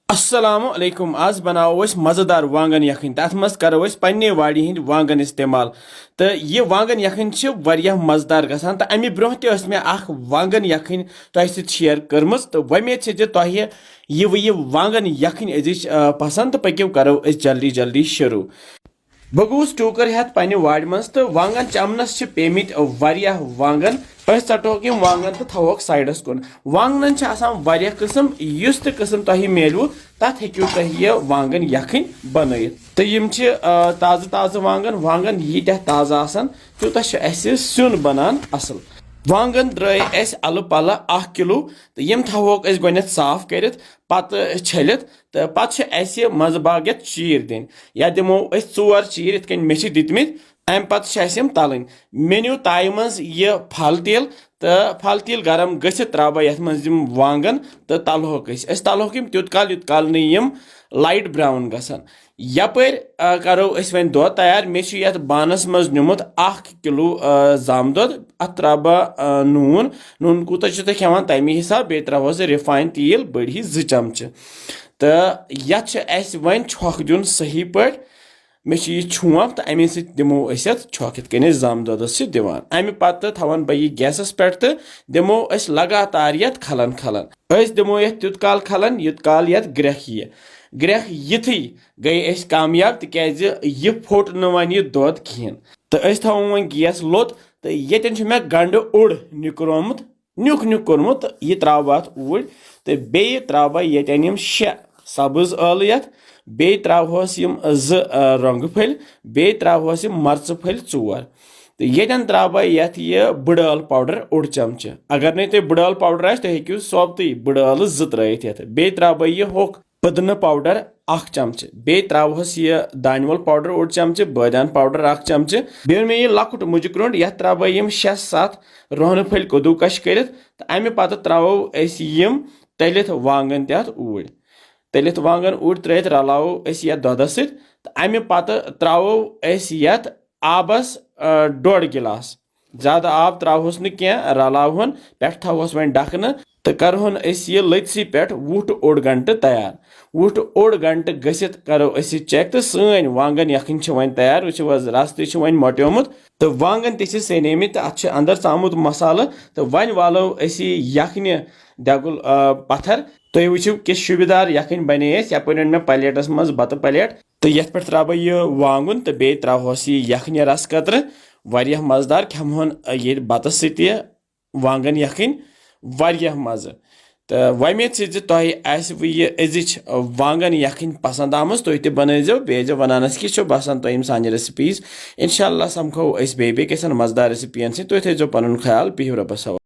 अस्सलामु अलैकुम आज बनाओ मजेदार वांगन यखन तथ मज करो पन्ने वाड़ी हिंद वांगन इस्तेमाल तो यह वांगन यखन मजेदार गसान तो अमि ब्रोह मे वांगन यखन तह शेयर कर्म तो वमेद यह वांगन यखन अजिच पसंद तो पक्यो करो जल्दी जल्दी शुरू बह गोस टोकर हेत पन्ने वाड़ मज तो वांगन चमनस पेमित वांगन षटोक वांगन तो थवोक साइडस कुन वांगन वारिया किस्म युस त किस्म तह मेलू तथ हेक्यू तह यह वांगन यखन बनयित तो यम ताज़ ताज़ वांगन वांगन यीत्या ताज़ आसान त्यूतः स्यून बनान असल वांगन द्राय अल पल 1 किलो तो यम थवोक गोनेथ साफ कर पत छलित तो पत मज बाग चीर दिन या दिमो 4 चीर इत मे दितमित अम पत तलन मे न्यू ताय मज यह फल तेल तो फल तेल गरम गसित त्रा ये मज वांगन तो तलहोक तलहोक तुत काल नम लाइट ब्राउन गसान यपर करो वन दो तैयार मे बानस मज निमुत 1 किलो जाम दो अत त्रा नून नून कूत खेवान तमे हिसाब बे त्रोस रिफाइन तेल बड़ी 2 चमच तो ये वन छोक दिन सही पे मे छोंप तो अमे दिमो छोक इत जाम दोदस दिवान अमे पत थवान बह यह गैसस पे तो दिमो लगातार ये खलन खलन दिमो ये तुत काल खलन युत काल ये ग्रेख ये ग्रेख यथी गई कामयाब तिकाज यह फोट वन यह दोद कहें तो थवो वन गैस लोत तो ये मे गंड ओड़ निकरोमुत न्युक न्युक कोर्मुत यह त्रा अत ऊर तो बे त्रा ये 6 सब्ज ٲलव ये बे त्रोहस 2 रंग फल बे त्रोहस मर्च फल 4 तो ये त्रा ये बड़ ٲल पाउडर 1 चमच अगर नहीं तुम बड़ ٲल पाउडर आ हेक्यू सोबत बड़ ٲल 2 त्रित ये बे त्रा यह होक पुदन पाउडर 1 चमच बे त्रोहस यह दानवल पाउडर 1 चमच बदान पाउडर 1 चमच बे मे यह लकुट मुज क्रोंड ये त्रा 6-7 रोहन फल कदूकश कर अमे पत त्रो तलित वांगन तथ ऊर तलित वांगन ऊर त्रित रलावो ये दोदस सत अमे पत त्रो ये आबस 1.5 गिलास ज्यादा आब त्रोहस न रलावन पे थवोस वन ढकन तो करहोन यह लथसी पे 20 घंटे तैयार 20 घंटे गसित करो चेक तो सन वांगन यखन वन तैयार वो रस वन मोट्योमुत तो वांगन तनेमित अत अंदर चामुत मसाल तो वन वालो यखन दगुल पत्थर तुम वो किस शुबेदार यखन बने यपर मे प्लेटस मज बत प्लेट तो ये पे त्रा यह वांगन तो बे त्रोहस यखन रस कतर वारिया मजेदार खेमोन ये बतस वांगन यखन वारिया मज़ तो वमेद तुह यह अजिच वांगन यखन पसंद आम तुह तह बनजो बे वनानस कि बसान तुम सान रेसिपीज इंशाल्लाह समखो बे मजेदार रेसिपियन तुह थो पन ख्याल बिहु रबस हवाले।